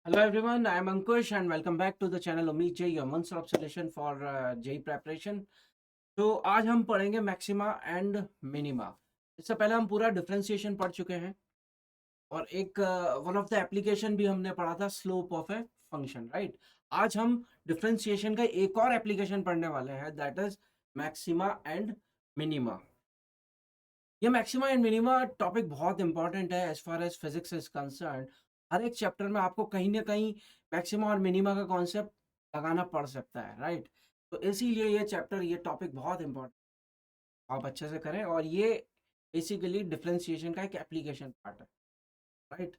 Hello everyone, I am Ankush and welcome back to the channel Umeed J, your one-stop solution for JEE preparation. तो आज हम पढ़ेंगे maxima and minima. इससे पहले हम पूरा डिफरेंशिएशन पढ़ चुके हैं और एक वन ऑफ द एप्लीकेशन भी हमने पढ़ा था, slope of a function, right. आज हम डिफरेंशिएशन का एक और एप्लीकेशन पढ़ने वाले हैं, that is maxima and minima. ये मैक्सिमा एंड मिनिमा टॉपिक बहुत इंपॉर्टेंट है as far as physics is concern. हर एक चैप्टर में आपको कहीं ना कहीं मैक्सिमा और मिनिमा का कॉन्सेप्ट लगाना पड़ सकता है, राइट। तो इसीलिए ये चैप्टर, ये टॉपिक बहुत इंपॉर्टेंट, आप अच्छे से करें। और ये बेसिकली डिफरेंशिएशन का एक एप्लीकेशन पार्ट है, राइट।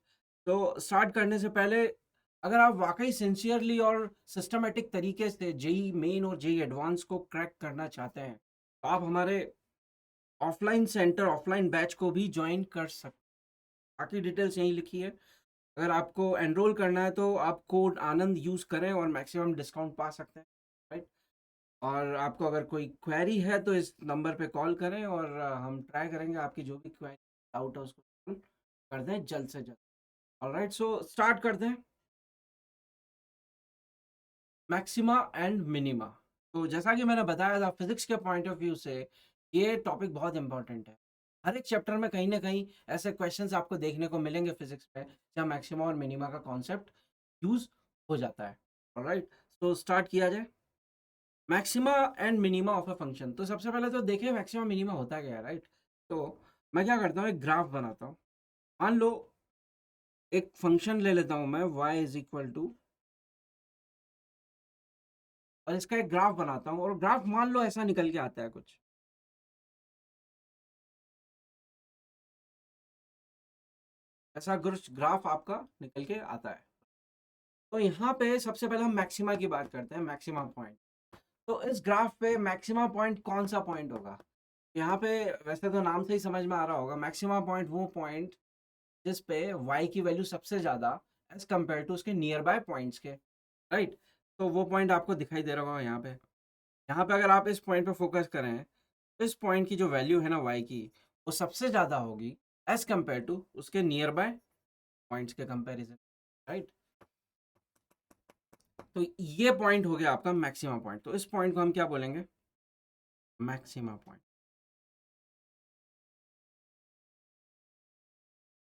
तो स्टार्ट करने से पहले, अगर आप वाकई सिंसियरली और सिस्टमेटिक तरीके से जेई मेन और जेई एडवांस को क्रैक करना चाहते हैं, तो आप हमारे ऑफलाइन सेंटर, ऑफलाइन बैच को भी ज्वाइन कर सकते हैं। बाकी डिटेल्स यहीं लिखी है। अगर आपको एनरोल करना है तो आप कोड आनंद यूज़ करें और मैक्सिमम डिस्काउंट पा सकते हैं, राइट। और आपको अगर कोई क्वेरी है तो इस नंबर पे कॉल करें और हम ट्राई करेंगे आपकी जो भी क्वेरी डाउट है उसको solve कर दें जल्द से जल्द। ऑलराइट, सो स्टार्ट करते हैं मैक्सिमा एंड मिनिमा। तो जैसा कि मैंने बताया था, फिजिक्स के पॉइंट ऑफ व्यू से ये टॉपिक बहुत इंपॉर्टेंट है। हर एक चैप्टर में कहीं ना कहीं ऐसे क्वेश्चंस आपको देखने को मिलेंगे फिजिक्स में, जहाँ मैक्सिमा और मिनिमा का कॉन्सेप्ट यूज हो जाता है। ऑलराइट, तो स्टार्ट किया जाए maxima and minima of a function. तो सबसे पहले तो देखिए मैक्सिमा मिनिमा होता क्या है, राइट। तो मैं क्या करता हूँ, एक ग्राफ बनाता हूँ। मान लो एक फंक्शन ले लेता हूँ मैं, y इज इक्वल टू, और इसका एक ग्राफ बनाता हूँ। और ग्राफ मान लो ऐसा निकल के आता है कुछ ऐसा, कुछ ग्राफ आपका निकल के आता है। तो यहाँ पे सबसे पहले हम मैक्सिमा की बात करते हैं, मैक्सिमा पॉइंट। तो इस ग्राफ पे मैक्सिमा पॉइंट कौन सा पॉइंट होगा? यहाँ पे वैसे तो नाम से ही समझ में आ रहा होगा, मैक्सिमा पॉइंट वो पॉइंट जिस पे y की वैल्यू सबसे ज्यादा एज कम्पेयर टू उसके नियर बाय पॉइंट्स के, राइट। तो वो पॉइंट आपको दिखाई दे रहा होगा यहाँ पे। यहाँ पे अगर आप इस पॉइंट पे फोकस करें, तो इस पॉइंट की जो वैल्यू है ना y की, वो सबसे ज्यादा होगी एज कम्पेयर टू उसके नियर बाय पॉइंट्स के कंपैरिजन, राइट। तो ये पॉइंट हो गया आपका मैक्सिमा पॉइंट। तो इस पॉइंट को हम क्या बोलेंगे? Maxima point.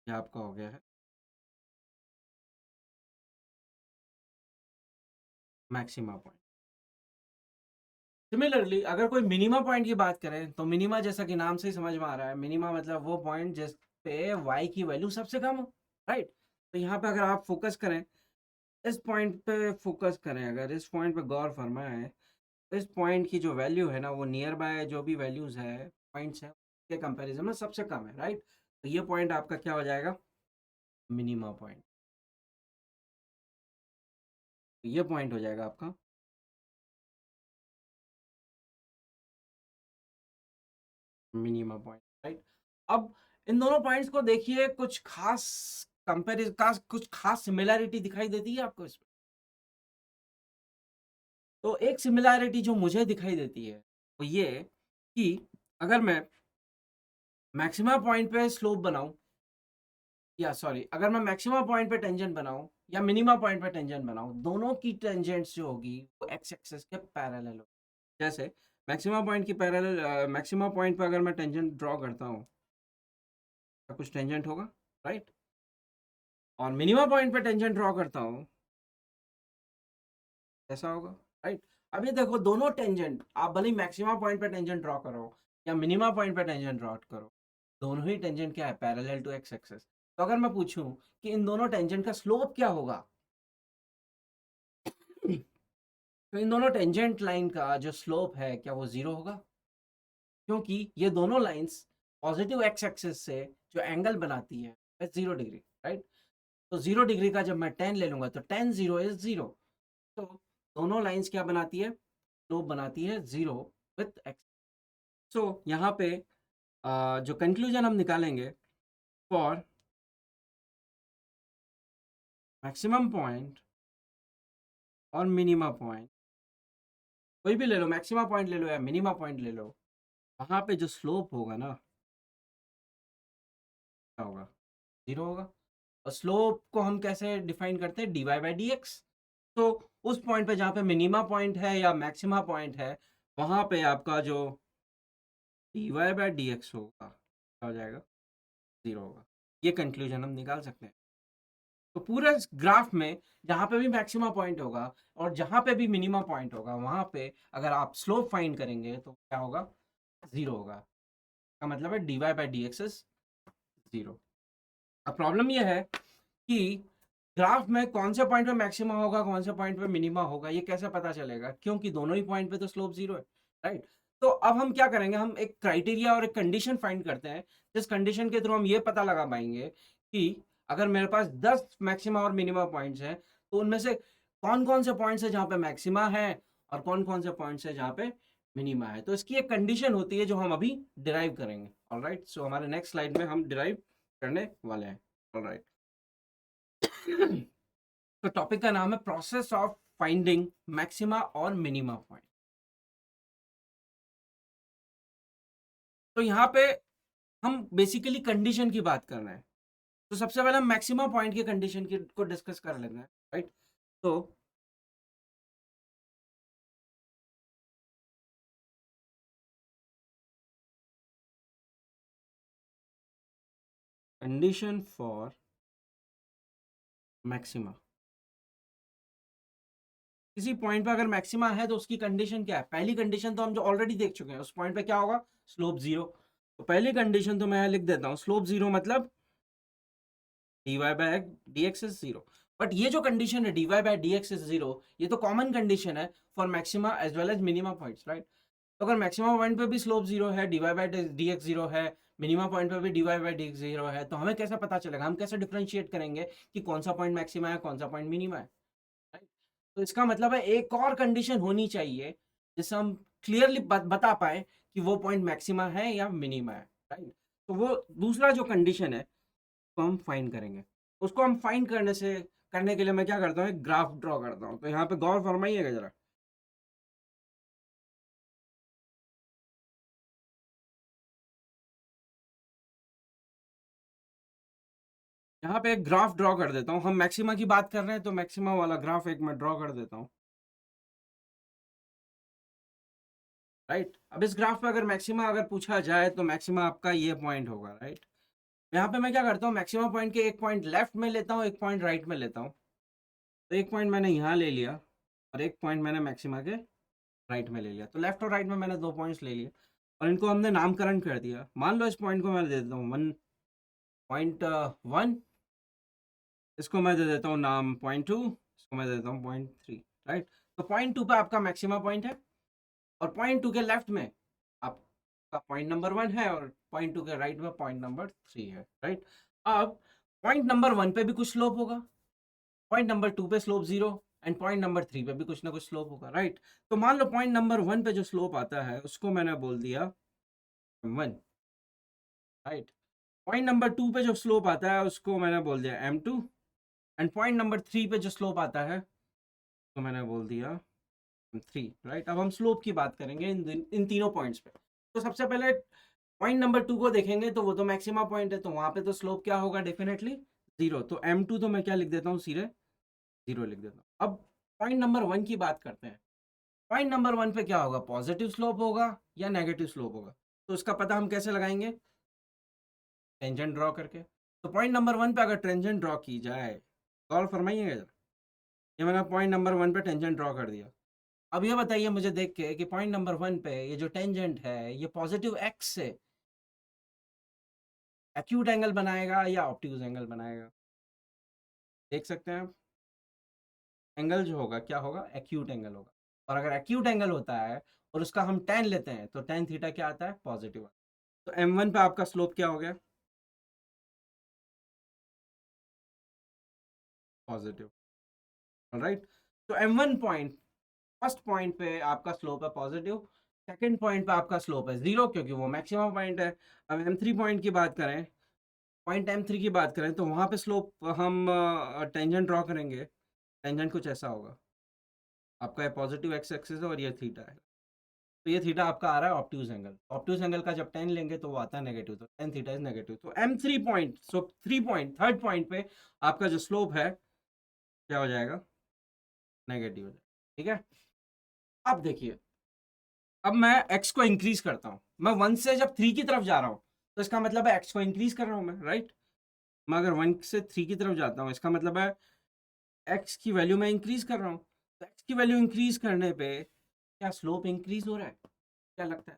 ये आपका हो गया है मैक्सिमा पॉइंट। सिमिलरली अगर कोई मिनिमा पॉइंट की बात करें, तो मिनिमा जैसा कि नाम से ही समझ में आ रहा है, मिनिमा मतलब वो पॉइंट जिस पे y की वैल्यू सबसे कम हो, राइट। तो यहाँ पे अगर आप फोकस करें, इस पॉइंट पे फोकस करें, अगर इस पॉइंट पे गौर फरमाएं, तो इस पॉइंट की जो वैल्यू है ना, वो नियर बाय जो भी वैल्यूज है, पॉइंट्स है, उसके कंपैरिजन में सबसे कम है, राइट। तो ये पॉइंट आपका क्या हो जाएगा? Minima point. तो ये पॉइंट हो जाएगा आपका मिनिमम पॉइंट, राइट। अब इन दोनों पॉइंट्स को देखिए, कुछ खास कंपेरिजन का, कुछ खास सिमिलैरिटी दिखाई देती है आपको इसमें। तो एक सिमिलैरिटी जो मुझे दिखाई देती है वो ये कि अगर मैं मैक्सिमम पॉइंट पे स्लोप बनाऊं, या सॉरी, अगर मैं मैक्सिमम पॉइंट पे टेंजेंट बनाऊं या मिनिमम पॉइंट पे टेंजेंट बनाऊं, दोनों की टेंजेंट्स जो होगी वो एक्स एक्सिस के पैरेलल हो। जैसे मैक्सिमम पॉइंट की पैरेलल, मैक्सिमम पॉइंट पे अगर मैं टेंजेंट ड्रॉ करता हूं, तो कुछ टेंजेंट होगा, राइट। और मिनिमम पॉइंट पे टेंजेंट ड्रॉ करता हूँ, ऐसा होगा, राइट। अब ये देखो, दोनों टेंजेंट, आप भले ही मैक्सिमम पॉइंट पे टेंजेंट ड्रॉ करो या मिनिमम पॉइंट पे टेंजेंट ड्रॉ करो, दोनों ही टेंजेंट क्या है? Parallel to X axis. तो अगर मैं पूछूं कि इन दोनों टेंजेंट का स्लोप क्या होगा, तो इन दोनों टेंजेंट लाइन का जो स्लोप है, क्या वो जीरो होगा? क्योंकि ये दोनों लाइंस पॉजिटिव एक्स एक्सिस से जो एंगल बनाती है 0 डिग्री, राइट। तो 0 डिग्री का जब मैं 10 ले लूंगा, तो 10 जीरो इज जीरो। तो दोनों लाइंस क्या बनाती है? स्लोप बनाती है जीरो विथ एक्स। सो यहाँ पे जो कंक्लूजन हम निकालेंगे फॉर मैक्सिमम पॉइंट और मिनिमा पॉइंट, कोई भी ले लो, मैक्सिमा पॉइंट ले लो या मिनिमा पॉइंट ले लो, वहाँ पे जो स्लोप होगा ना, क्या होगा? जीरो होगा। और स्लोप को हम कैसे डिफाइन करते हैं, dy बाई डी एक्स। तो उस पॉइंट पे जहाँ पे मिनिमा पॉइंट है या मैक्सिमा पॉइंट है, वहां पे आपका जो dy बाई डी एक्स होगा क्या हो जाएगा, 0 होगा। ये कंक्लूजन हम निकाल सकते हैं। तो पूरे ग्राफ में जहां पे भी मैक्सिमा पॉइंट होगा और जहां पे भी मिनिमा पॉइंट होगा, वहां पे अगर आप स्लोप फाइंड करेंगे तो क्या होगा, 0 होगा। का मतलब है dy by d x is 0। अब प्रॉब्लम यह है कि ग्राफ में कौन से पॉइंट पे मैक्सिमा होगा, कौन से पॉइंट पे मिनिमा होगा, ये कैसे पता चलेगा, क्योंकि दोनों ही पॉइंट पे तो स्लोप 0 है, राइट। तो अब हम क्या करेंगे, हम एक क्राइटेरिया और एक कंडीशन फाइंड करते हैं, जिस कंडीशन के थ्रू हम ये पता लगा पाएंगे कि अगर मेरे पास 10 मैक्सिमा और मिनिमा पॉइंट्स हैं, तो उनमें से कौन कौन से पॉइंट्स है जहाँ पे मैक्सिमा है और कौन कौन से पॉइंट्स है जहाँ पे मिनिमा है। तो इसकी एक कंडीशन होती है जो हम अभी डिराइव करेंगे। ऑलराइट, सो हमारे नेक्स्ट स्लाइड में हम डिराइव करने वाले हैं। ऑलराइट, तो टॉपिक का नाम है प्रोसेस ऑफ फाइंडिंग मैक्सिमा और मिनिमा पॉइंट। तो यहाँ पे हम बेसिकली कंडीशन की बात कर रहे हैं। तो सबसे पहले हम मैक्सिमा पॉइंट की कंडीशन की को डिस्कस कर लेते हैं, राइट। तो कंडीशन फॉर मैक्सिमा, किसी पॉइंट पे अगर मैक्सिमा है तो उसकी कंडीशन क्या है, पहली कंडीशन तो हम जो ऑलरेडी देख चुके हैं, उस पॉइंट पे क्या होगा, स्लोप 0। तो पहली कंडीशन तो मैं यहाँ लिख देता हूँ, स्लोप 0 मतलब dy by d x is 0। But ये जो कंडीशन है dy by d x is 0, ये तो कॉमन कंडीशन है for maxima as well as minima points, right. तो अगर मैक्सिमम पॉइंट पे भी स्लोप 0 है, dy बाई डी एक्स 0 है, मिनिमम पॉइंट पे भी dy बाई डी एक्स 0 है, तो हमें कैसे पता चलेगा, हम कैसे डिफरेंशिएट करेंगे कि कौन सा पॉइंट मैक्सिमा है, कौन सा पॉइंट मिनिमा है, राइट। तो इसका मतलब है एक और कंडीशन होनी चाहिए जिससे हम क्लियरली बता पाए कि वो पॉइंट मैक्सिमा है या मिनिमा है, राइट। तो वो दूसरा जो कंडीशन है तो हम फाइंड करेंगे। उसको हम फाइंड करने के लिए मैं क्या करता हूँ, एक ग्राफ ड्रॉ करता हूँ। तो यहाँ पे गौर फरमाइएगा जरा, यहाँ पे एक ग्राफ ड्रॉ कर देता हूँ। हम मैक्सिमा की बात कर रहे हैं तो मैक्सिमा वाला ग्राफ एक मैं ड्रॉ कर देता हूँ, राइट। अब इस ग्राफ पे अगर मैक्सिमा अगर पूछा जाए तो मैक्सिमा आपका ये पॉइंट होगा, राइट। यहाँ पे मैं क्या करता हूँ, मैक्सिमा पॉइंट के एक पॉइंट लेफ्ट में लेता हूँ, एक पॉइंट राइट में लेता हूँ। तो एक पॉइंट मैंने यहाँ ले लिया और एक पॉइंट मैंने मैक्सिमा के राइट में ले लिया। तो लेफ्ट और राइट में मैंने 2 पॉइंट्स ले लिए और इनको हमने नामकरण कर दिया। मान लो इस पॉइंट को मैं दे देता हूँ 1.1, इसको मैं दे देता हूँ नाम 0.2, इसको मैं दे देता हूँ 0.3, राइट। तो 0.2 पे आपका मैक्सिमा पॉइंट है और 0.2 के लेफ्ट में आपका पॉइंट नंबर 1 है और 0.2 के राइट में पॉइंट नंबर 3 है, राइट। अब पॉइंट नंबर 1 पे भी कुछ स्लोप होगा, पॉइंट नंबर 2 पे स्लोप 0 एंड पॉइंट नंबर 3 पे भी कुछ ना कुछ स्लोप होगा, राइट। तो मान लो पॉइंट नंबर 1 पे जो स्लोप आता है उसको मैंने बोल दिया 1, राइट। पॉइंट नंबर 2 पे जो स्लोप आता है उसको मैंने बोल दिया m2 एंड पॉइंट नंबर 3 पे जो स्लोप आता है तो मैंने बोल दिया 3, राइट। अब हम स्लोप की बात करेंगे इन तीनों पॉइंट्स पे। तो सबसे पहले पॉइंट नंबर 2 को देखेंगे तो वो तो मैक्सिमा पॉइंट है, तो वहां पे तो स्लोप क्या होगा, डेफिनेटली 0। तो m2 तो मैं क्या लिख देता हूँ, सीधे 0 लिख देता हूँ। अब पॉइंट नंबर 1 की बात करते हैं। पॉइंट नंबर 1 पे क्या होगा, पॉजिटिव स्लोप होगा या नेगेटिव स्लोप होगा। तो उसका पता हम कैसे लगाएंगे, टेंजेंट ड्रॉ करके। तो पॉइंट नंबर 1 पे अगर टेंजेंट ड्रॉ की जाए, गौर फरमाइएगा जरा, ये मैंने पॉइंट नंबर 1 पे टेंजेंट ड्रॉ कर दिया। अब ये बताइए मुझे देख के कि पॉइंट नंबर 1 पे ये जो टेंजेंट है ये पॉजिटिव एक्स से एक्यूट एंगल बनाएगा या ऑब्ट्यूज एंगल बनाएगा। देख सकते हैं आप, एंगल जो होगा क्या होगा, एक्यूट एंगल होगा। और अगर एक्यूट एंगल होता है और उसका हम tan लेते हैं तो tan थीटा क्या आता है, पॉजिटिव। तो m1 पे आपका स्लोप क्या हो गया, पॉजिटिव, राइट। तो m1 पॉइंट, फर्स्ट पॉइंट पे आपका स्लोप है पॉजिटिव, सेकंड पॉइंट पे आपका स्लोप है 0 क्योंकि वो मैक्सिमम पॉइंट है। अब m3 पॉइंट की बात करें, पॉइंट m3 की बात करें तो वहां पे स्लोप हम टेंजेंट ड्रॉ करेंगे। टेंजेंट कुछ ऐसा होगा, आपका पॉजिटिव एक्स एक्सिस है और ये थीटा है। तो ये थीटा आपका आ रहा है ऑब्ट्यूज एंगल। ऑब्ट्यूज एंगल का जब 10 लेंगे तो वो आता है नेगेटिव, तो tan थीटा इज नेगेटिव। तो M3 पॉइंट, सो 3 पॉइंट, थर्ड पॉइंट पे आपका जो स्लोप है क्या हो जाएगा, नेगेटिव हो जाएगा। ठीक है, अब देखिए, अब मैं x को इंक्रीज करता हूं, मैं 1 से जब 3 की तरफ जा रहा हूं तो इसका मतलब है x को इंक्रीज कर रहा हूं मैं, राइट। मैं अगर 1 से 3 की तरफ जाता हूं इसका मतलब है x की वैल्यू मैं इंक्रीज कर रहा हूं। तो x की वैल्यू इंक्रीज करने पे क्या स्लोप इंक्रीज हो रहा है, क्या लगता है?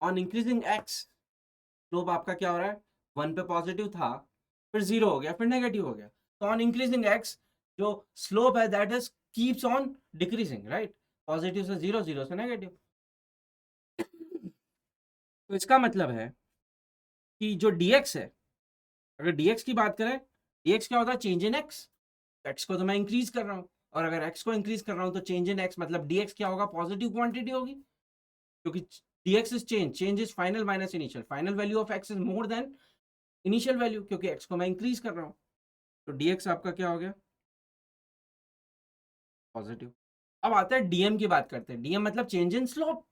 ऑन इंक्रीजिंग x स्लोप आपका क्या हो रहा है, 1 पे पॉजिटिव था, फिर 0 हो गया, फिर नेगेटिव हो गया। तो ऑन इंक्रीजिंग x जो स्लोप है that is keeps on decreasing, right. Positive से 0, 0 से नेगेटिव। तो इसका मतलब है कि जो dx है, अगर dx की बात करें, dx क्या होता है, चेंज इन x। x को तो मैं इंक्रीज कर रहा हूं, और अगर x को इंक्रीज कर रहा हूं तो चेंज इन x मतलब dx क्या होगा, पॉजिटिव क्वांटिटी होगी, क्योंकि dx is change, change is final minus initial, final value of x is more than initial value, क्योंकि x को मैं इंक्रीज कर रहा हूं। तो dx आपका क्या हो गया, पॉजिटिव। अब आता है dm की बात करते हैं, dm मतलब चेंज इन स्लोप।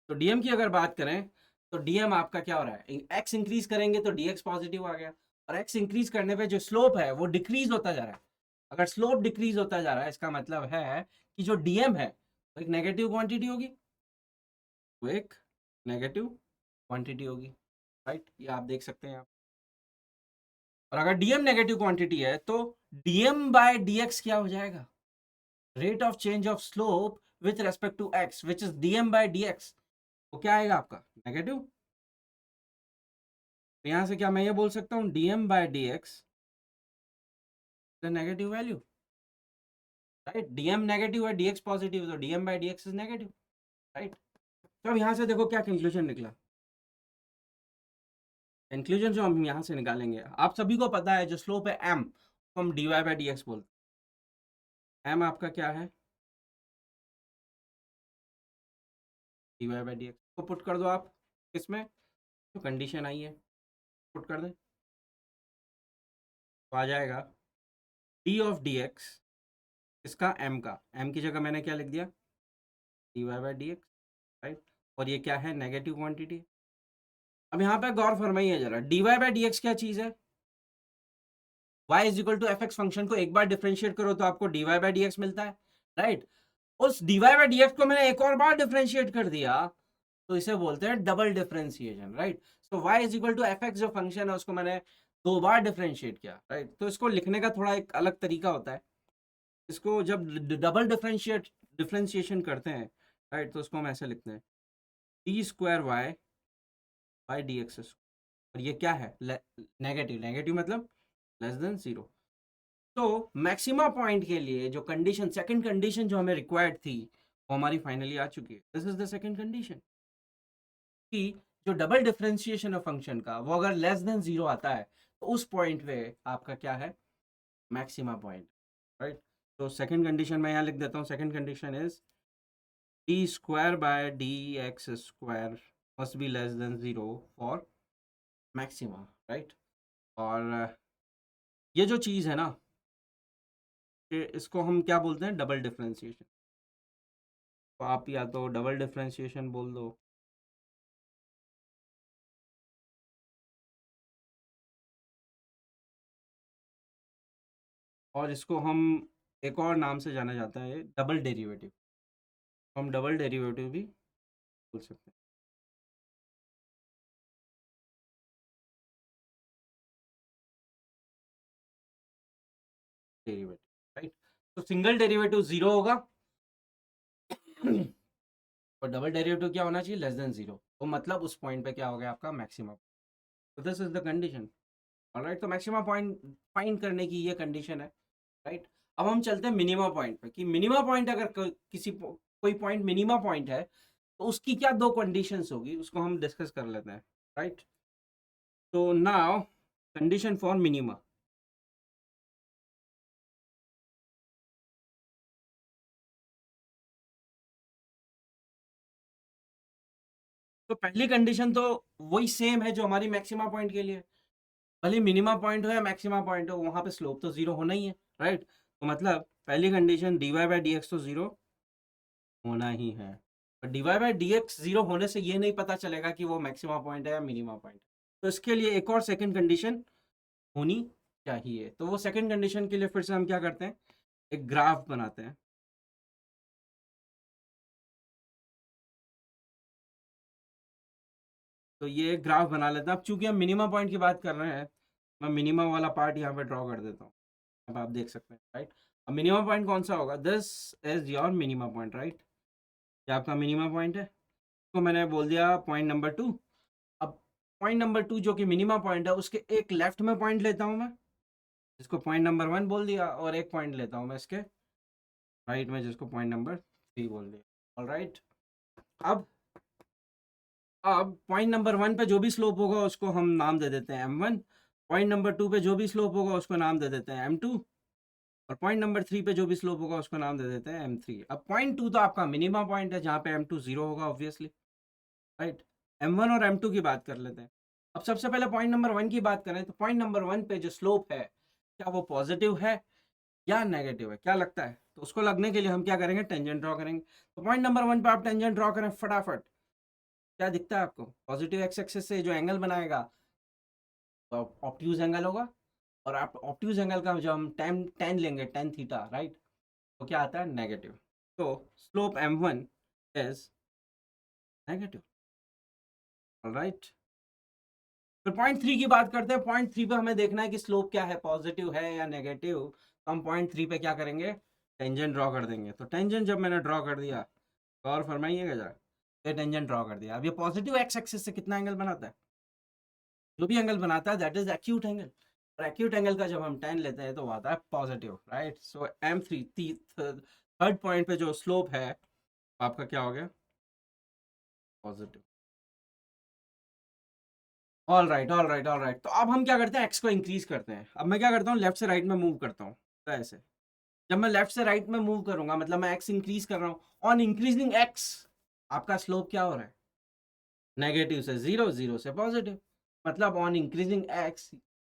तो dm की अगर बात करें तो dm आपका क्या हो रहा है, x इंक्रीज करेंगे तो dx पॉजिटिव आ गया, और x इंक्रीज करने पे जो स्लोप है वो डिक्रीज होता जा रहा है। अगर स्लोप डिक्रीज होता जा रहा है इसका मतलब है कि जो dm है वो एक नेगेटिव क्वांटिटी होगी, वो एक नेगेटिव क्वांटिटी होगी, राइट। ये आप देख सकते हैं आप। और अगर dm नेगेटिव क्वांटिटी है तो dm बाय dx क्या हो जाएगा, rate of change of slope with respect to x which is dm by dx, वो क्या आएगा आपका, नेगेटिव। तो यहां से क्या मैं ये बोल सकता हूं, dm by dx negative value, right. dm negative है, dx पॉजिटिव, तो dm by dx is negative, right. तो अब यहां से देखो क्या कंक्लूजन निकला। कंक्लूजन जो हम यहां से निकालेंगे, आप सभी को पता है जो स्लोप है m, तो हम dy बाय dx बोलते हैं। m आपका क्या है, dy बाय dx को पुट कर दो आप किसमें, जो कंडीशन आई है पुट कर दें, तो आ जाएगा d ऑफ dx, इसका m का, m की जगह मैंने क्या लिख दिया, dy बाय dx, राइट। और ये क्या है, नेगेटिव क्वांटिटी। अब यहाँ पे गौर फरमाइए जरा, dy बाय dx क्या चीज है, y is equal to f x function को एक बार डिफरेंशिएट करो तो आपको dy बाय dx मिलता है, राइट। उस dy बाय dx को मैंने एक और बार डिफरेंशिएट कर दिया तो इसे बोलते हैं double differentiation, right. So y is equal to f x जो फंक्शन है उसको मैंने 2 बार डिफरेंशिएट किया, राइट। तो इसको लिखने का थोड़ा एक अलग तरीका होता है, इसको जब डबल डिफरेंशिएशन करते हैं, राइट, तो उसको हम ऐसे लिखते हैं d square y by d x, और ये क्या है, नेगेटिव, नेगेटिव मतलब लेस देन 0। तो मैक्सिमा पॉइंट के लिए जो कंडीशन, सेकंड कंडीशन जो हमें रिक्वायर्ड थी वो हमारी फाइनली आ चुकी है। This is the second condition कि जो डबल डिफरेंशिएशन ऑफ फंक्शन का वो अगर लेस देन 0 आता है तो उस पॉइंट पे आपका क्या है, मैक्सिमा पॉइंट, राइट। तो सेकंड कंडीशन मैं यहाँ लिख देता हूँ, second condition is D square by d x square must be less than 0 for maxima, right. और ये जो चीज़ है ना, कि इसको हम क्या बोलते हैं, डबल डिफरेंशिएशन। तो आप या तो डबल डिफरेंशिएशन बोल दो, और इसको हम एक और नाम से जाना जाता है डबल डेरिवेटिव, हम डबल डेरिवेटिव भी बोल सकते हैं, डेरिवेटिव, राइट। तो सिंगल डेरिवेटिव 0 होगा और डबल डेरिवेटिव क्या होना चाहिए, लेस देन 0, तो मतलब उस पॉइंट पे क्या हो गया आपका मैक्सिमम। तो this is the condition, alright. तो मैक्सिमम पॉइंट फाइंड करने की ये कंडीशन है, राइट। अब हम चलते हैं मिनिमम पॉइंट पे, कि मिनिमम पॉइंट अगर किसी कोई पॉइंट मिनिमम पॉइंट है तो उसकी क्या 2 कंडीशंस होगी, उसको हम डिस्कस कर लेते हैं, राइट। तो नाउ कंडीशन फॉर मिनिमा, तो पहली कंडीशन तो वही सेम है जो हमारी मैक्सिमा पॉइंट के लिए, भले मिनिमा पॉइंट हो या मैक्सिमा पॉइंट हो वहां पे स्लोप तो 0 होना ही है, राइट। तो मतलब पहली कंडीशन dy बाय dx तो 0, होना ही है। और d y by d x zero होने से ये नहीं पता चलेगा कि वो मैक्सिमा पॉइंट है या मिनिमा पॉइंट। तो इसके लिए एक और सेकंड कंडीशन होनी चाहिए। तो वो सेकंड कंडीशन के लिए फिर से हम क्या करते हैं, एक ग्राफ बनाते हैं। तो ये एक ग्राफ बना लेते हैं। अब चूंकि हम मिनिमा पॉइंट की बात कर रहे हैं, मैं मिनिमा वाला पार्ट यहाँ पे ड्रॉ कर देता हूँ। अब आप देख सकते हैं, राइट। अब मिनिमा पॉइंट कौन सा होगा, this is your minima point, right. ये आपका मिनिमा पॉइंट है, तो मैंने बोल दिया पॉइंट नंबर 2। अब पॉइंट नंबर 2 जो कि मिनिमा पॉइंट है, उसके एक लेफ्ट में पॉइंट लेता हूँ मैं, जिसको पॉइंट नंबर 1 बोल दिया, और एक पॉइंट लेता हूँ मैं इसके राइट में, जिसको पॉइंट नंबर 3 बोल दिया। All right. अब पॉइंट नंबर 1 पे जो भी स्लोप होगा उसको हम नाम दे देते हैं m1। पॉइंट नंबर 2 पे जो भी स्लोप होगा उसको नाम दे देते हैं m2। और पॉइंट नंबर 3 पे जो भी स्लोप होगा उसको नाम दे देते हैं m3। अब पॉइंट 2 तो आपका मिनिमा पॉइंट है, जहाँ पे m2 0 होगा ऑब्वियसली, राइट। m1 और m2 की बात कर लेते हैं। अब सबसे पहले पॉइंट नंबर 1 की बात करें, तो पॉइंट नंबर 1 पे जो स्लोप है, क्या वो पॉजिटिव है या नेगेटिव है, क्या लगता है? तो उसको लगने के लिए हम क्या करेंगे, टेंजेंट ड्रॉ करेंगे। तो पॉइंट नंबर 1 पे आप टेंजेंट ड्रॉ करें फटाफट। क्या दिखता है आपको? पॉजिटिव एक्स एक्सिस से जो एंगल बनाएगा तो ऑब्ट्यूज एंगल होगा। और आप ऑब्ट्यूज एंगल का जब हम टेन लेंगे, टेन थीटा, राइट, तो क्या आता है, नेगेटिव। तो slope m1 is negative. Alright. फिर पॉइंट 3 की बात करते हैं। पॉइंट 3 पे हमें देखना है कि स्लोप क्या है, पॉजिटिव है या नेगेटिव। तो हम पॉइंट 3 पे क्या करेंगे, टेंजेंट ड्रॉ कर देंगे। तो टेंजेंट जब मैंने ड्रॉ कर दिया, गौर फरमाइएगा जरा, ये टेंजेंट ड्रॉ कर दिया। अब ये पॉजिटिव एक्स एक्सिस से कितना एंगल बनाता है, जो भी एंगल बनाता है दैट इज एक्यूट एंगल। और एक्यूट एंगल का जब हम 10 लेते हैं तो वो आता है पॉजिटिव, राइट। सो m3 थर्ड पॉइंट पे जो स्लोप है आपका क्या हो गया, positive. All right, all right, all right. तो अब हम क्या करते हैं, एक्स को इंक्रीज करते हैं। अब मैं क्या करता हूँ, लेफ्ट से राइट में मूव करता हूँ। तो ऐसे जब मैं लेफ्ट से राइट में मूव करूंगा, मतलब मैं एक्स इंक्रीज कर रहा हूँ। ऑन इंक्रीजिंग एक्स आपका स्लोप क्या हो रहा है, नेगेटिव से जीरो, जीरो से पॉजिटिव। मतलब on increasing x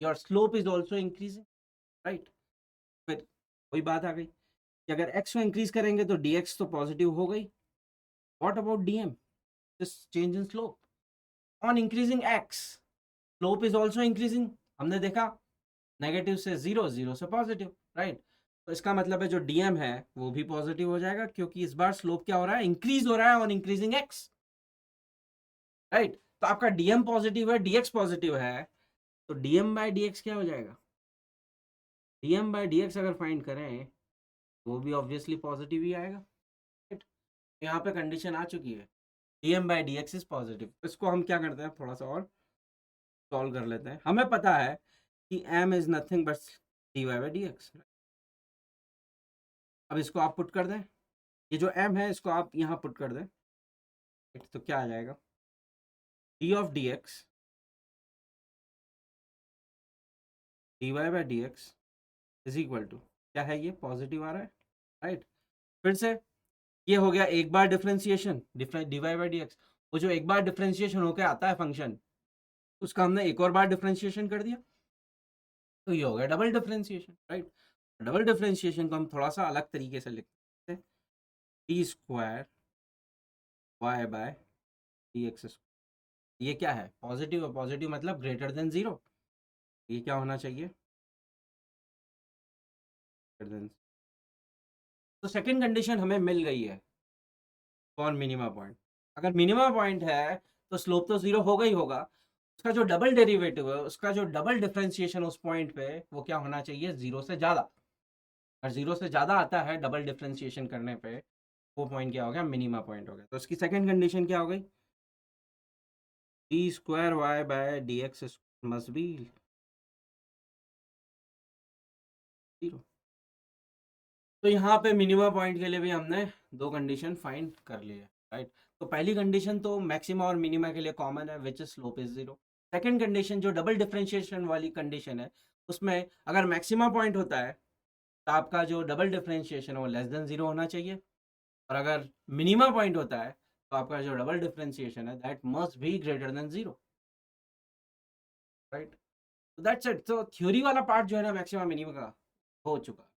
your slope is also increasing, right. फिर वही बात आ गई कि अगर एक्स को इंक्रीज करेंगे तो डी एक्स तो पॉजिटिव हो गई। What about d m, this change in slope on increasing x, slope is also increasing. हमने देखा नेगेटिव से जीरो, जीरो से पॉजिटिव, राइट। तो इसका मतलब है जो डीएम है वो भी पॉजिटिव हो जाएगा, क्योंकि इस बार स्लोप क्या हो रहा है, इंक्रीज हो रहा है ऑन इंक्रीजिंग एक्स, राइट। तो आपका डीएम पॉजिटिव है, डीएक्स पॉजिटिव है, तो डीएम बाय डीएक्स क्या हो जाएगा, डीएम बाय डीएक्स अगर फाइंड करें वो भी ऑब्वियसली पॉजिटिव ही आएगा, राइट। यहाँ पे कंडीशन आ चुकी है, d m by d x is positive. इसको हम क्या करते हैं, थोड़ा सा और सॉल्व कर लेते हैं। हमें पता है कि m is nothing but d y by d x. अब इसको आप पुट कर दें, ये जो m है इसको आप यहाँ पुट कर दें, तो क्या आ जाएगा, d of d x d y by d x is equal to, क्या है ये, पॉजिटिव आ रहा है, राइट। फिर से ये हो गया एक बार differentiation, d y by d x. वो जो एक बार डिफ्रेंसिएशन होकर आता है फंक्शन, उसका हमने एक और बार डिफ्रेंसिएशन कर दिया, तो ये हो गया double differentiation, right. Double differentiation को हम थोड़ा सा अलग तरीके से लिखते हैं, d square y by d x. ये क्या है, पॉजिटिव है, पॉजिटिव मतलब ग्रेटर देन जीरो। ये क्या होना चाहिए, ग्रेटर देन। तो सेकंड कंडीशन हमें मिल गई है फॉर मिनिमा पॉइंट। अगर मिनिमा पॉइंट है तो स्लोप तो जीरो होगा ही होगा, उसका जो डबल डेरिवेटिव है, उसका जो डबल डिफरेंशिएशन उस पॉइंट पे वो क्या होना चाहिए, जीरो से ज़्यादा। अगर जीरो से ज़्यादा आता है डबल डिफरेंशिएशन करने पे, वो पॉइंट क्या हो गया, मिनिमा पॉइंट हो गया। तो उसकी सेकंड कंडीशन क्या हो गई, d square y by d x must be zero. तो यहाँ पे मिनिमा पॉइंट के लिए भी हमने दो कंडीशन फाइंड कर ली है, राइट। तो पहली कंडीशन तो मैक्सिमा और मिनिमा के लिए कॉमन है, which is slope is zero. Second condition जो डबल डिफरेंशिएशन वाली कंडीशन है, उसमें अगर मैक्सिमा पॉइंट होता है तो आपका जो डबल डिफरेंशिएशन है वो लेस देन जीरो होना चाहिए। और अगर मिनिमा पॉइंट होता है तो आपका जो डबल डिफरेंशिएशन है that must be greater than zero, right. तो दैट्स इट। तो थ्योरी वाला पार्ट जो है ना मैक्सिमा मिनिमा का हो चुका।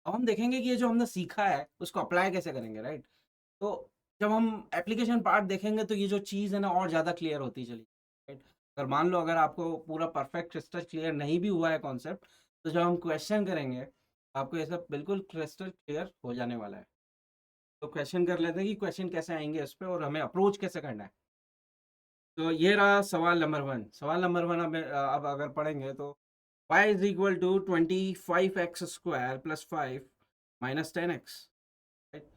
अब हम देखेंगे कि ये जो हमने सीखा है उसको अप्लाई कैसे करेंगे, राइट। तो जब हम एप्लीकेशन पार्ट देखेंगे तो ये जो चीज़ है ना और ज़्यादा क्लियर होती चली, राइट? अगर मान लो अगर आपको पूरा परफेक्ट क्रिस्टल क्लियर नहीं भी हुआ है कॉन्सेप्ट, तो जब हम क्वेश्चन करेंगे आपको ये सब बिल्कुल क्रिस्टल क्लियर हो जाने वाला है। तो क्वेश्चन कर लेते हैं कि क्वेश्चन कैसे आएंगे इस पे और हमें अप्रोच कैसे करना है। तो ये रहा सवाल नंबर 1। सवाल नंबर 1 अब अगर पढ़ेंगे तो y is equal to 25x square plus 5 minus 10x, right?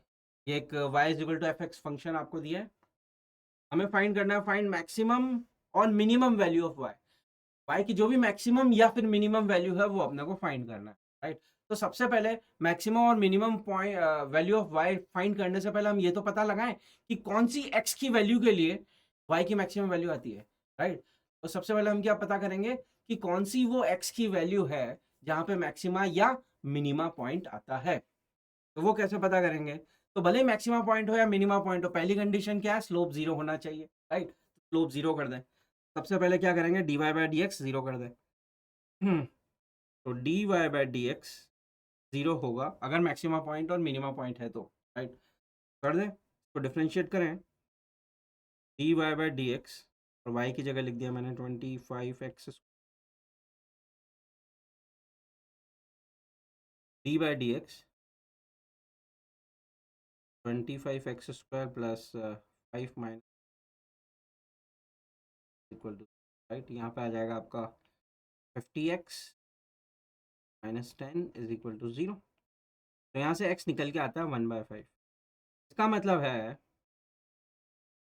ये एक y is equal to f x function आपको दिया है। हमें फाइंड करना है, फाइंड मैक्सिमम और minimum value of y। y की जो भी मैक्सिमम या फिर मिनिमम वैल्यू है वो अपने को फाइंड करना है, राइट? तो सबसे पहले मैक्सिमम और minimum point value of y find करने से पहले हम ये तो पता लगाएं कि कौन सी x की वैल्यू के लिए y की मैक्सिमम वैल्यू आती है, राइट? तो सबसे पहले हम क्या पता करेंगे कि कौन सी वो x की वैल्यू है जहां पे मैक्सिमा या मिनिमा पॉइंट आता है। तो वो कैसे पता करेंगे? तो भले मैक्सिमा पॉइंट हो या मिनिमा पॉइंट हो, पहली कंडीशन क्या है? स्लोप जीरो होना चाहिए, राइट? स्लोप जीरो कर दें। सबसे पहले क्या करेंगे? dy by d x zero कर दें। तो dy by d x zero होगा अगर मैक्सिमा पॉइंट और मिनिमा पॉइंट है तो, राइट? कर दें, तो डिफ्रेंशिएट करें dy बाई डी एक्स और y की जगह लिख दिया मैंने 25x d by d x 25x square plus 5 minus equal to, right? यहाँ पे आ जाएगा आपका 50x minus 10 is equal to 0। तो यहाँ से x निकल के आता है 1/5। इसका मतलब है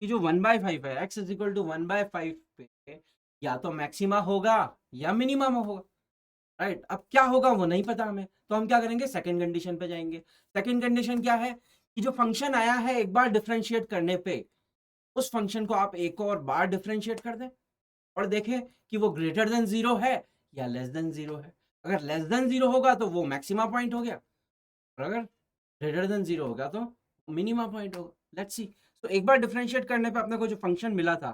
कि जो 1/5 है, x इज इक्वल टू 1/5 पे या तो मैक्सिमा होगा या मिनिमम होगा, राइट? अब क्या होगा वो नहीं पता हमें, तो हम क्या करेंगे? सेकंड कंडीशन पे जाएंगे। सेकंड कंडीशन क्या है कि जो फंक्शन आया है एक बार डिफरेंशिएट करने पे, उस फंक्शन को आप एक और बार डिफरेंशिएट कर दें और देखें कि वो ग्रेटर देन जीरो है या लेस देन जीरो है। अगर लेस देन जीरो होगा तो वो मैक्सिमा पॉइंट हो गया, और अगर ग्रेटर देन जीरो होगा तो मिनिमा पॉइंट होगा। Let's see. तो एक बार डिफरेंशिएट करने पे अपने को जो फंक्शन मिला था,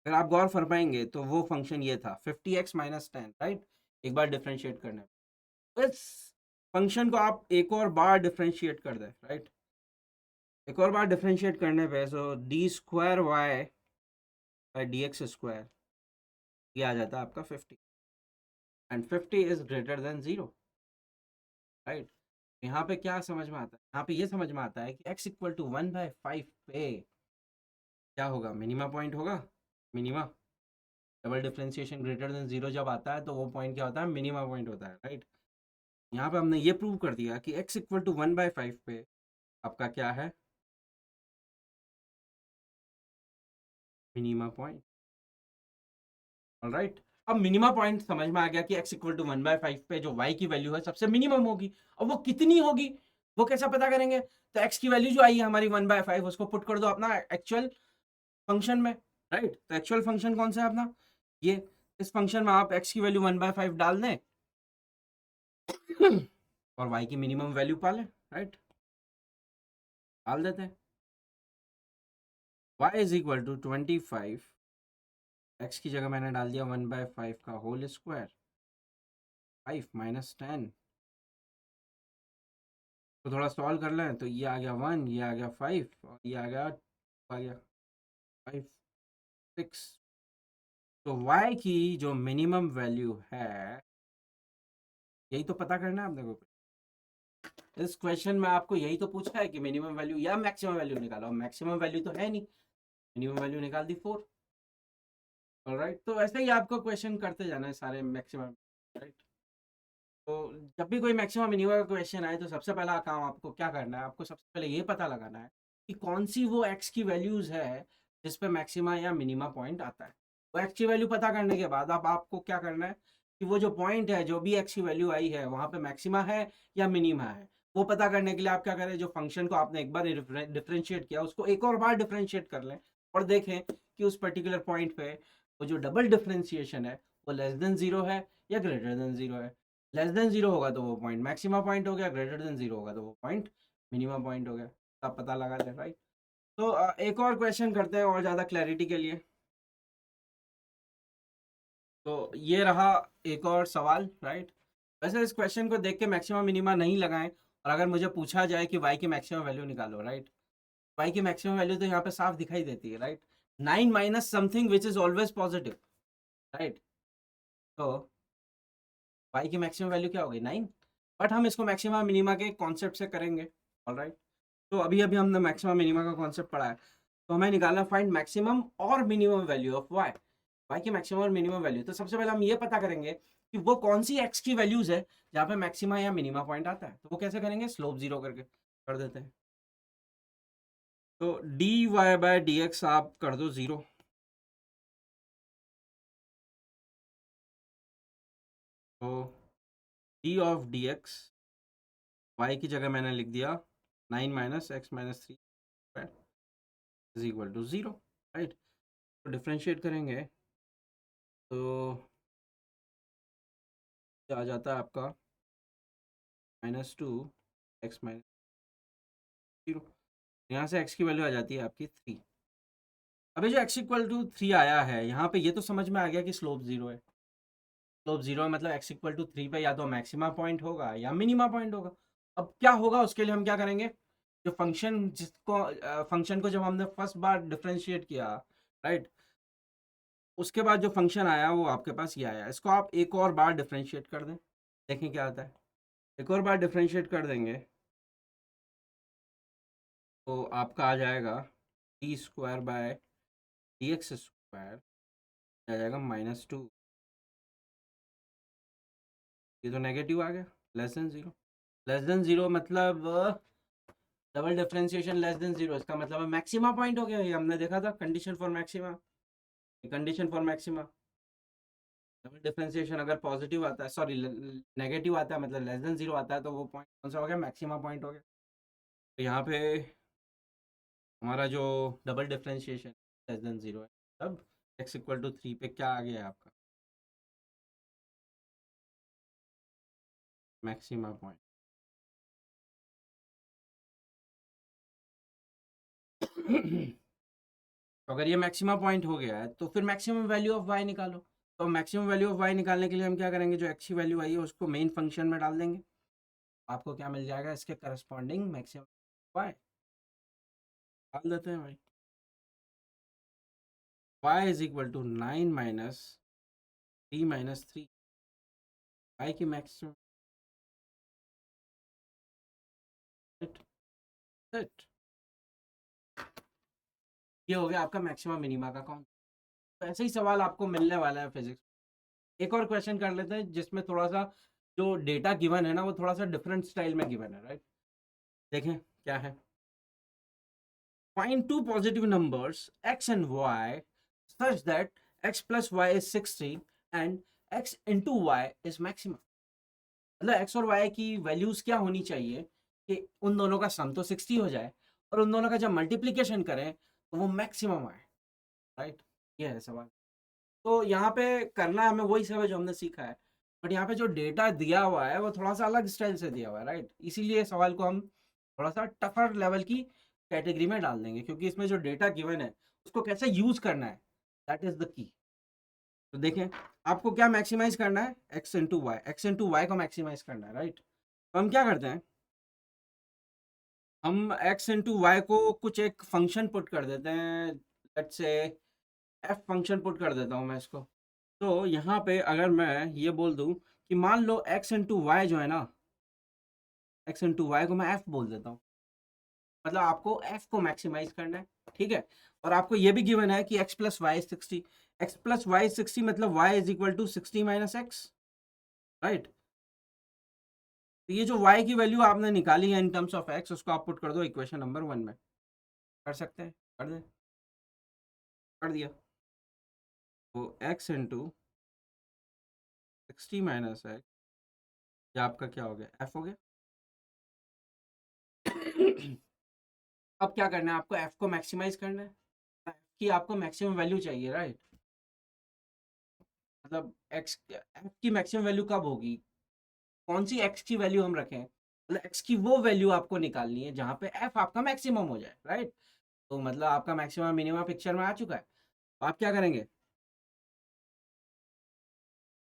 अगर आप गौर फरमाएंगे तो वो फंक्शन ये था 50x माइनस 10, राइट? एक बार डिफरेंशिएट करने पे इस फंक्शन को आप एक और बार डिफरेंशिएट कर दें, राइट? एक और बार डिफरेंशिएट करने पे so d square y by d x square ये आ जाता है आपका 50 and 50 is greater than zero, right? यहाँ पे क्या समझ में आता है? यहाँ पे ये समझ में आता है कि x इक्वल टू 1/5 पे क्या होगा? मिनिमा पॉइंट होगा। Minima, double differentiation greater than zero जब आता है तो वो पॉइंट क्या होता है? मिनिमा पॉइंट होता है, राइट? यहाँ पे हमने ये प्रूव कर दिया कि x इक्वल टू 1/5 पे आपका क्या है? Minima point, alright? अब मिनिमा पॉइंट समझ में आ गया कि x इक्वल टू 1/5 पे जो y की वैल्यू है सबसे मिनिमम होगी। अब वो कितनी होगी वो कैसे पता करेंगे? तो x की वैल्यू जो आई है हमारी 1/5 उसको पुट कर दो अपना एक्चुअल फंक्शन में, राइट? तो एक्चुअल फंक्शन कौन सा है अपना? ये। इस फंक्शन में आप x की वैल्यू 1/5 डाल दें और y की मिनिमम वैल्यू पा लें, राइट? डाल देते हैं y is equal to 25, x की जगह मैंने डाल दिया 1/5 का होल स्क्वायर 5 माइनस 10। तो थोड़ा सॉल्व कर लें तो ये आ गया 1, ये आ गया 5 और ये आ गया 5 6। तो y की जो मिनिमम वैल्यू है यही तो पता करना है आपने को। इस क्वेश्चन में आपको यही तो पूछा है कि मिनिमम वैल्यू या मैक्सिमम वैल्यू निकालो। मैक्सिमम वैल्यू तो है नहीं, मिनिमम वैल्यू निकाल दी 4। ऑलराइट, तो ऐसे ही आपको क्वेश्चन करते जाना है सारे मैक्सिमम, राइट? तो जब भी कोई मैक्सिमम मिनिमम का क्वेश्चन आए तो सबसे पहला काम आपको क्या करना है? आपको सबसे पहले ये पता लगाना है कि कौन सी वो एक्स की वैल्यूज है जिस पे मैक्सिमा या मिनिमा पॉइंट आता है। वो एक्स की वैल्यू पता करने के बाद अब आपको क्या करना है कि वो जो पॉइंट है, जो भी एक्स की वैल्यू आई है वहाँ पे मैक्सिमा है या मिनिमा है, वो पता करने के लिए आप क्या करें? जो फंक्शन को आपने एक बार डिफरेंशिएट किया उसको एक और बार डिफरेंशिएट कर लें और देखें कि उस पर्टिकुलर पॉइंट पे वो जो डबल डिफरेंशिएशन है वो लेस देन जीरो है या ग्रेटर देन जीरो है। लेस देन जीरो होगा तो वो पॉइंट मैक्सिमा पॉइंट हो गया, ग्रेटर देन जीरो होगा तो वो पॉइंट मिनिमम पॉइंट हो गया। आप पता लगा लें, राइट? तो एक और क्वेश्चन करते हैं और ज़्यादा क्लैरिटी के लिए। तो ये रहा एक और सवाल, राइट? वैसे इस क्वेश्चन को देख के मैक्सिमम मिनिमा नहीं लगाएं और अगर मुझे पूछा जाए कि वाई की मैक्सिमम वैल्यू निकालो, राइट, y की मैक्सिमम वैल्यू तो यहाँ पे साफ दिखाई देती है, right. 9 minus something which is always positive, right. तो y की मैक्सिमम वैल्यू क्या होगी 9, बट हम इसको मैक्सिमा मिनिमा के कॉन्सेप्ट से करेंगे, ऑलराइट। तो अभी अभी हमने मैक्सिमा मिनिमा का कॉन्सेप्ट पढ़ा है, तो हमें निकालना फाइंड मैक्सिमम और मिनिमम वैल्यू ऑफ y की मैक्सिमम और मिनिमम वैल्यू। तो सबसे पहले हम ये पता करेंगे कि वो कौन सी x की वैल्यूज है जहाँ पे मैक्सिमा या मिनिमा पॉइंट आता है। तो वो कैसे करेंगे, स्लोप जीरो करके कर देते हैं। तो dy बाय dx आप कर दो जीरो, तो d ऑफ dx y की जगह मैंने लिख दिया 9 minus x minus 3 is equal to zero, right. तो डिफ्रेंशिएट करेंगे तो आ जाता है आपका -2 एक्स माइनस जीरो। यहाँ से x की वैल्यू आ जाती है आपकी 3। अभी जो x इक्वल टू 3 आया है यहाँ पे, ये तो समझ में आ गया कि स्लोप जीरो है। स्लोप जीरो है मतलब x इक्वल टू 3 पे या तो मैक्सिमा पॉइंट होगा या मिनिमा पॉइंट होगा। अब क्या होगा उसके लिए हम क्या करेंगे, जो फंक्शन जिसको फंक्शन को जब हमने फर्स्ट बार डिफ्रेंशिएट किया, राइट, उसके बाद जो फंक्शन आया वो आपके पास ये आया। इसको आप एक और बार डिफ्रेंशिएट कर दें, देखें क्या आता है। एक और बार डिफ्रेंशिएट कर देंगे तो आपका आ जाएगा d square by d x square, आ जाएगा -2। ये तो नेगेटिव आ गया, less than zero. Less than zero मतलब double differentiation less than zero, इसका मतलब है मैक्सिमा पॉइंट हो गया। ये हमने देखा था condition for maxima, condition for maxima. Double differentiation अगर पॉजिटिव आता है, सॉरी नेगेटिव आता है, मतलब लेस देन जीरो आता है, तो वो पॉइंट कौन सा हो गया, मैक्सिमा पॉइंट हो गया। तो यहाँ पे हमारा जो double differentiation less than zero है, तब x इक्वल टू 3 पे क्या आ गया है आपका, मैक्सिमा पॉइंट। तो अगर ये मैक्सिमा पॉइंट हो गया है तो फिर मैक्सिमम वैल्यू ऑफ y निकालो। तो मैक्सिमम वैल्यू ऑफ y निकालने के लिए हम क्या करेंगे, जो x की वैल्यू आई है उसको मेन फंक्शन में डाल देंगे। आपको क्या मिल जाएगा, इसके करस्पॉन्डिंग मैक्सिमम y डाल देते हैं भाई। y is equal to 9 minus 3 minus 3, y की मैक्सिमम, सेट। ये हो गया आपका मैक्सिमम मिनिमा का कौन। तो ऐसे ही सवाल आपको मिलने वाला है फिजिक्स। एक और क्वेश्चन कर लेते हैं जिसमें थोड़ा सा जो डेटा गिवन है ना वो थोड़ा सा डिफरेंट स्टाइल में गिवन है, राइट। देखें क्या है। Find two positive numbers x and y such that x plus y is 60 and x into y is maximum। मतलब x और y की वैल्यूज क्या होनी चाहिए कि उन दोनों का सम तो 60 हो जाए और उन दोनों का जब मल्टीप्लीकेशन करें तो वो मैक्सिमम आए, राइट। ये है सवाल। तो यहाँ पे करना हमें वही सब है जो हमने सीखा है, बट यहाँ पे जो डेटा दिया हुआ है वो थोड़ा सा अलग स्टाइल से दिया हुआ है, राइट। इसीलिए सवाल को हम थोड़ा सा टफर लेवल की कैटेगरी में डाल देंगे, क्योंकि इसमें जो डेटा गिवन है उसको कैसे यूज करना है, दैट इज द की। तो देखें आपको क्या मैक्सिमाइज करना है, एक्स इंटू वाई को मैक्सिमाइज करना है, राइट। तो हम क्या करते हैं, हम एक्स इंटू वाई को कुछ एक फंक्शन पुट कर देते हैं, let's say F function put कर देता हूँ मैं इसको। तो यहाँ पे अगर मैं ये बोल दूँ कि मान लो एक्स इंटू वाई जो है ना, एक्स इंटू वाई को मैं एफ बोल देता हूँ, मतलब आपको एफ को मैक्सिमाइज करना है, ठीक है। और आपको ये भी गिवन है कि x plus y 60, x plus y 60 मतलब y is equal to 60 minus x, right. तो ये जो y की वैल्यू आपने निकाली है इन टर्म्स ऑफ x, उसको आप पुट कर दो इक्वेशन नंबर 1 में। कर सकते हैं, कर दें, कर दिया। तो x इंटू 60 माइनस एक्स, ये आपका क्या हो गया, f हो गया। अब क्या करना है, आपको f को मैक्सिमाइज करना है, f की आपको मैक्सिमम वैल्यू चाहिए, राइट। मतलब f की मैक्सिमम वैल्यू कब होगी, कौन सी x की वैल्यू हम रखें, मतलब x की वो वैल्यू आपको निकालनी है जहाँ पे f आपका मैक्सिमम हो जाए, राइट। तो मतलब आपका मैक्सिमम मिनिमम पिक्चर में आ चुका है। तो आप क्या करेंगे,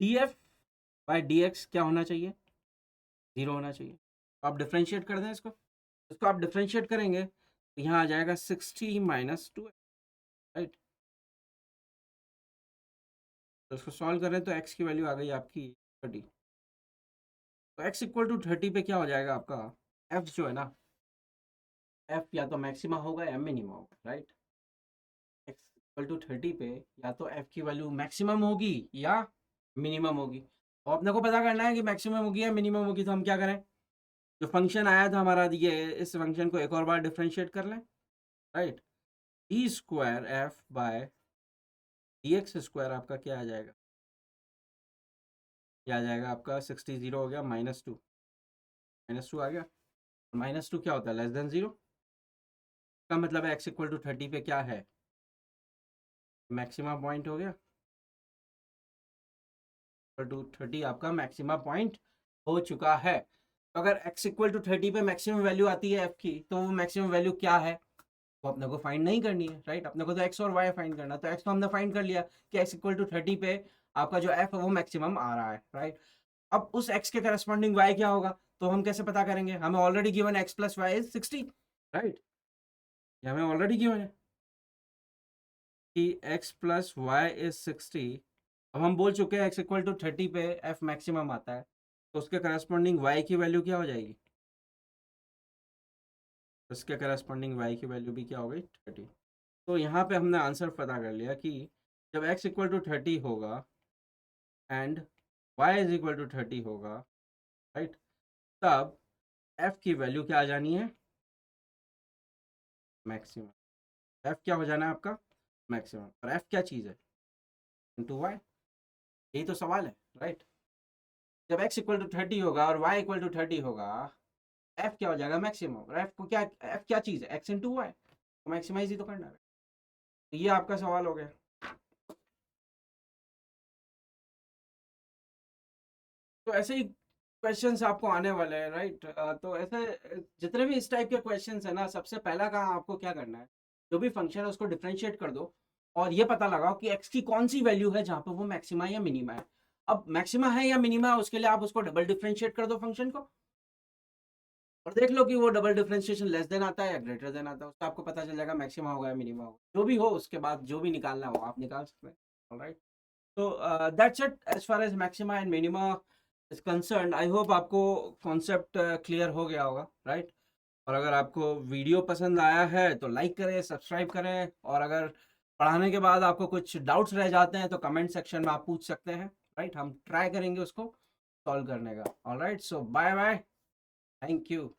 D F by d x क्या होना चाहिए, जीरो होना चाहिए। तो आप डिफ्रेंशिएट कर दें इसको, आप डिफ्रेंशिएट करेंगे यहाँ आ जाएगा 60 माइनस 2, राइट। तो इसको सॉल्व करें तो x की वैल्यू आ गई आपकी 30। तो x इक्वल टू 30 पे क्या हो जाएगा आपका f जो है ना, f या तो मैक्सिमा होगा या मिनिमा होगा, राइट। x इक्वल टू 30 पे या तो f की वैल्यू मैक्सिमम होगी या मिनिमम होगी। और अपने को पता करना है कि मैक्सिमम होगी या मिनिमम होगी, तो हम क्या करें, जो फंक्शन आया था हमारा ये, इस फंक्शन को एक और बार डिफरेंशिएट कर लें, right. E square f by d x square आपका क्या आ जाएगा, क्या आ जाएगा आपका 60 0 हो गया, -2 आ गया। -2 क्या होता है, लेस देन 0 का मतलब है एक्स इक्वल टू 30 पे क्या है, मैक्सिमम पॉइंट हो गया। इक्वल टू 30 आपका मैक्सिमम पॉइंट हो चुका है। तो अगर x इक्वल टू 30 पे मैक्सिमम वैल्यू आती है f की, तो वो मैक्सिमम वैल्यू क्या है वो अपने को फाइंड नहीं करनी है, राइट। अपने को तो x और y फाइंड करना है। तो x तो हमने फाइंड कर लिया कि x इक्वल टू 30 पे आपका जो f है वो मैक्सिमम आ रहा है, राइट। अब उस x के करस्पॉन्डिंग y क्या होगा, तो हम कैसे पता करेंगे, हमें already given x plus y is 60, राइट। ये हमें ऑलरेडी गिवन है कि x प्लस वाई इज 60। अब हम बोल चुके हैं x इक्वल टू 30 पे f मैक्सिमम आता है, तो उसके करस्पॉन्डिंग y की वैल्यू क्या हो जाएगी, उसके करस्पॉन्डिंग y की वैल्यू भी क्या हो गई, 30। तो यहाँ पे हमने आंसर पता कर लिया कि जब x इक्वल टू 30 होगा and y is equal to 30 होगा, राइट, तब f की वैल्यू क्या आ जानी है, मैक्सिमम। f क्या हो जाना है आपका, मैक्सिमम। और f क्या चीज़ है, इंटू वाई, यही तो सवाल है, राइट। जब x इक्वल टू 30 होगा और y इक्वल टू 30 होगा, f क्या हो जाएगा, मैक्सिमम। और f को क्या, f क्या चीज़ है, x इंटू वाई, तो मैक्सिमाइज ही तो करना है। तो ये आपका सवाल हो गया। तो ऐसे ही क्वेश्चंस आपको आने वाले हैं, राइट। तो ऐसे जितने भी इस टाइप के क्वेश्चंस है ना, सबसे पहला काम आपको क्या करना है, जो भी फंक्शन है उसको डिफरेंशिएट कर दो और ये पता लगाओ कि x की कौन सी वैल्यू है जहाँ पे वो मैक्सिमा या मिनिमा है। अब मैक्सिमा है या मिनिमा है, उसके लिए आप उसको डबल डिफरेंशिएट कर दो फंक्शन को, और देख लो कि वो डबल डिफरेंशिएशन लेस देन आता है या ग्रेटर देन आता है, उससे आपको पता चल जाएगा मैक्सिमा होगा या मिनिमा होगा। जो भी हो उसके बाद जो भी निकालना हो आप निकाल सकते हैं, ऑलराइट। तो that's it as far as maxima and minima is concerned. I hope आपको कॉन्सेप्ट क्लियर हो गया होगा, राइट। और अगर आपको वीडियो पसंद आया है तो लाइक करें, सब्सक्राइब करें, और अगर पढ़ाने के बाद आपको कुछ डाउट्स रह जाते हैं तो कमेंट सेक्शन में आप पूछ सकते हैं, राइट। हम ट्राई करेंगे उसको सॉल्व करने का। Alright, so bye bye, thank you.